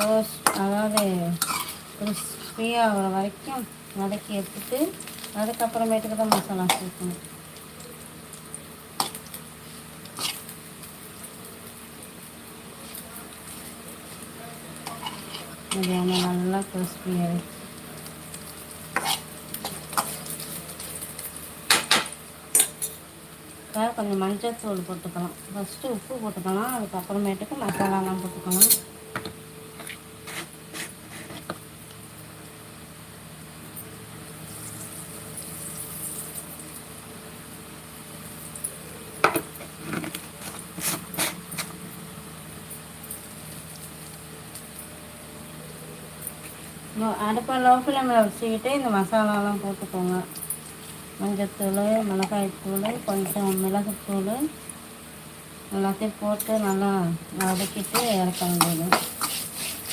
அதாவது கிறிஸ்பியாக ஆகிற வரைக்கும் வதக்கி எடுத்துட்டு அதுக்கப்புறமேட்டுக்கு தான் மசாலா சேர்க்கணும். பிரியாணி நல்லா கிறிஸ்பியாக கொஞ்சம் மஞ்சள் தூள் போட்டுக்கலாம். ஃபஸ்ட்டு உப்பு போட்டுக்கலாம், அதுக்கப்புறமேட்டுக்கு மசாலாலாம் போட்டுக்கலாம். அடுப்பை லோ ஃப்ளேமில் வச்சுக்கிட்டு இந்த மசாலாலாம் போட்டுக்கோங்க. மஞ்சத்தூள், மிளகாய்த்தூள், கொஞ்சம் மிளகுத்தூள் எல்லாத்தையும் போட்டு நல்லா வதக்கிட்டு இறக்க வேண்டியது.